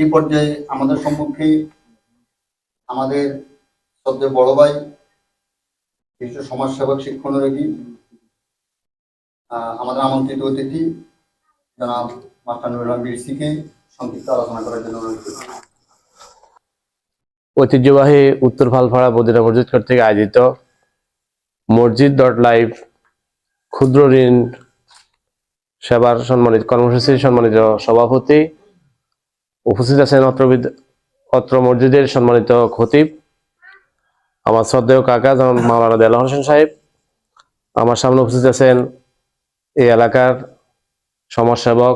এই পর্যায়ে আমাদের সম্মুখে আমাদের সবচেয়ে বড় ভাই বিশ্ব সমাজসেবক শিক্ষানুরাগী আমাদের আমন্ত্রিত অতিথি জনাব মাস্টার নুরুল আলম বিরসিকে সংক্ষিপ্ত আলোচনা করার জন্য অনুরোধ করছি। ঐতিহ্যবাহী উত্তর ফালফাড়া মদিনা মসজিদ কর্তৃক আয়োজিত মসজিদ.লাইভ ক্ষুদ্র ঋণ সেবার সম্মানিত কর্মসূচির সম্মানিত সভাপতি উপস্থিত আছেন অত্র মসজিদের সম্মানিত খতিব আমার শ্রদ্ধেয় কাকা যেমন মাওলানা দেলোয়ার হোসেন সাহেব, আমার সামনে উপস্থিত আছেন এই এলাকার সমাজসেবক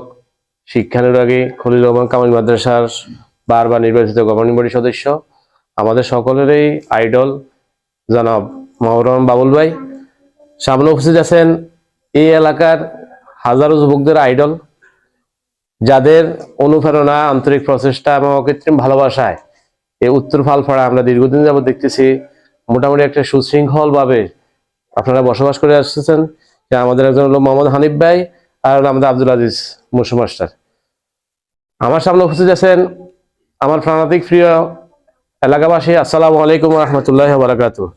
শিক্ষানুরাগী খলিল রহমান কামিল মাদ্রাসার বারবার নির্বাচিত গভর্নিং বডি সদস্য, আমাদের সকলেরই আইডল জনাব মাহরুম বাবুল ভাই। সামনে উপস্থিত আছেন এই এলাকার হাজারো যুবকদের আইডল, যাদের অনুপ্রেরণা, আন্তরিক প্রচেষ্টা এবং অকৃত্রিম ভালোবাসায় এই উত্তর ফালফাড়া আমরা দীর্ঘদিন যাবত দেখতেছি মোটামুটি একটা সুশৃঙ্খল ভাবে আপনারা বসবাস করে আসতেছেন। আমাদের একজন হলো মোহাম্মদ হানিফ ভাই আর আমাদের আব্দুল আজিজ মুসু মাস্টার। আমার সামনে উপস্থিত আছেন আমার প্রাণাতিক প্রিয় এলাকাবাসী। আসসালামু আলাইকুম রহমতুল্লাহ বারাকাতুহু।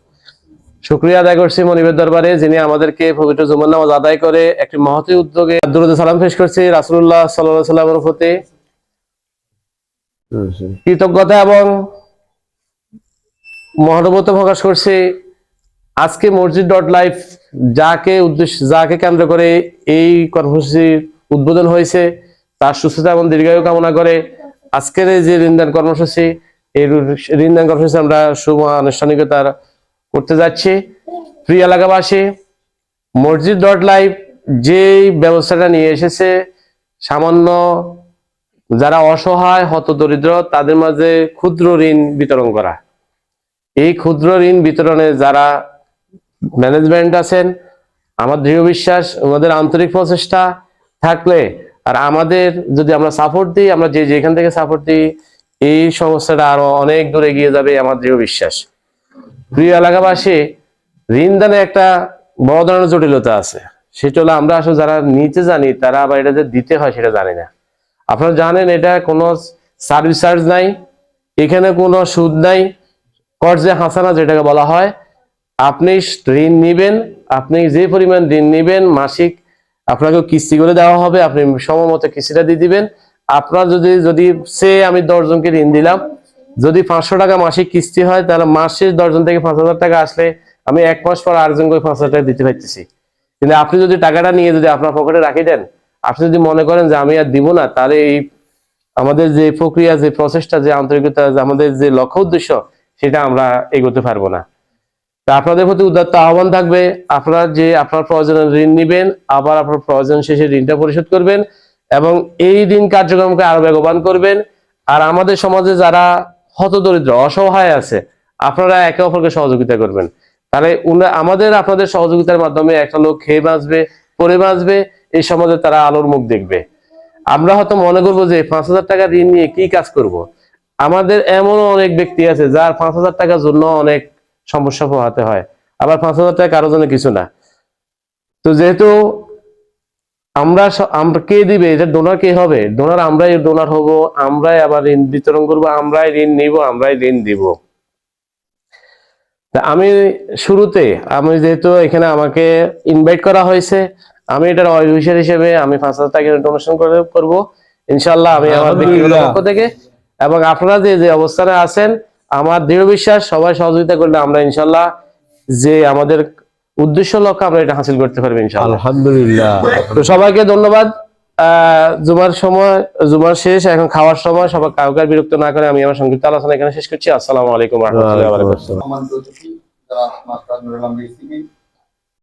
শুকরিয়া আদায় করছি মনিবের দরবারে, যিনি আমাদেরকে পবিত্র জুমার নামাজ আদায় করে একটি মহতী উদ্যোগে দুরূদ সালাম পেশ করছি রাসূলুল্লাহ সাল্লাল্লাহু আলাইহি ওয়াসাল্লামের প্রতি কৃতজ্ঞতা এবং মহানুভূতি প্রকাশ করছি। আজকে মসজিদ.লাইভ যাকে কেন্দ্র করে এই কর্মসূচির উদ্বোধন হয়েছে তার সুস্থতা এবং দীর্ঘায়ু কামনা করে আজকের এই যে ঋণদান কর্মসূচি, এই ঋণদান কর্মসূচি আমরা শুভ আনুষ্ঠানিকতা করতে যাচ্ছি। প্রিয় এলাকাবাসী, মসজিদ.লাইভ যে ব্যবস্থাটা নিয়ে এসেছে সামান্য যারা অসহায় হতদরিদ্র তাদের মাঝে ক্ষুদ্র ঋণ বিতরণ করা। এই ক্ষুদ্র ঋণ বিতরণে যারা ম্যানেজমেন্ট আছেন, আমার দৃঢ় বিশ্বাস আমাদের আন্তরিক প্রচেষ্টা থাকলে আর আমাদের যদি আমরা সাপোর্ট দিই, আমরা যেখান থেকে সাপোর্ট দিই, এই সংস্থাটা আরো অনেক দূরে এগিয়ে যাবে আমার দৃঢ় বিশ্বাস। প্রিয় এলাকাবাসী, ঋণ দানে একটা বড় ধরনের জটিলতা আছে, সেটা হলো আমরা আসলে যারা নিতে জানি তারা আবার এটা যে দিতে হয় সেটা জানি না। আপনারা জানেন এটা কোনো সার্ভিস চার্জ নাই, এখানে কোনো সুদ নাই, কর্জে হাসানা যেটাকে বলা হয়। আপনি ঋণ নিবেন, আপনি যে পরিমাণ ঋণ নিবেন মাসিক আপনাকে কিস্তি করে দেওয়া হবে, আপনি সময় মতো কিস্তিটা দিয়ে দিবেন। আপনার যদি আমি 10 জনকে ঋণ দিলাম, যদি 500 টাকা মাসিক কিস্তি হয় তাহলে মাসে 10 জন থেকে 5,000 টাকা আসলে আমি 1 মাস পর আরেকজনকে 5,000 টাকা দিতে পারতেছি। কিন্তু আপনি যদি টাকাটা নিয়ে যদি আপনার পকেটে রাখি দেন, আপনি যদি মনে করেন যে আমি আর দিব না, তাহলে এই আমাদের যে প্রক্রিয়া, যে প্রচেষ্টা, যে আন্তরিকতা, আমাদের যে লক্ষ্য উদ্দেশ্য সেটা আমরা এগোতে পারবো না। তা আপনাদের প্রতি উদাত্ত আহ্বান থাকবে, আপনারা যে আপনার প্রয়োজনে ঋণ নিবেন, আবার আপনার প্রয়োজন শেষে ঋণটা পরিশোধ করবেন এবং এই ঋণ কার্যক্রমকে আরো বেগবান করবেন। আর আমাদের সমাজে যারা হতদরিদ্র অসহায় আছে, আপনারা একে অপরকে সহযোগিতা করবেন। তাহলে আমাদের আপনাদের সহযোগিতার মাধ্যমে একটা লোক খেয়ে বাঁচবে, পরে বাঁচবে, এই সমাজে তারা আলোর মুখ দেখবে। আমরা হয়তো মনে করবো যে 5,000 টাকা ঋণ নিয়ে কি কাজ করব। আমাদের এমন অনেক ব্যক্তি আছে যার 5,000 টাকার জন্য অনেক সমস্যা পোহাতে হয়, আবার 5,000 টাকা কারোর জন্য কিছু না। তো যেহেতু আমরা কে দিবে, এটা ডোনার কে হবে? ডোনার আমরাই ডোনার হব, আমরাই আবার ঋণ বিতরণ করবো, আমরাই ঋণ নিব, আমরাই ঋণ দিব। আমি শুরুতে যেহেতু এখানে আমাকে ইনভাইট করা হয়েছে, আমি এটার অফিসার হিসেবে আমি 5,000 টাকা ডোনেশন করব ইনশাল্লাহ, আমি আমার ব্যক্তিগত পক্ষ থেকে। এবং আপনারা যে অবস্থানে আছেন, আমার দৃঢ় বিশ্বাস সবাই সহযোগিতা করলে আমরা ইনশাল্লাহ যে আমাদের উদ্দেশ্য লক্ষ্য আমরা এটা হাসিল করতে পারবো ইনশাআল্লাহ। আলহামদুলিল্লাহ। তো সবাইকে ধন্যবাদ। জুমার শেষ, এখন খাওয়ার সময়, সবাই কাউকে বিরক্ত না করে আমি আমার সংক্ষিপ্ত আলোচনা এখানে শেষ করছি। আসসালামু আলাইকুম ওয়া রাহমাতুল্লাহি ওয়া বারাকাতুহু।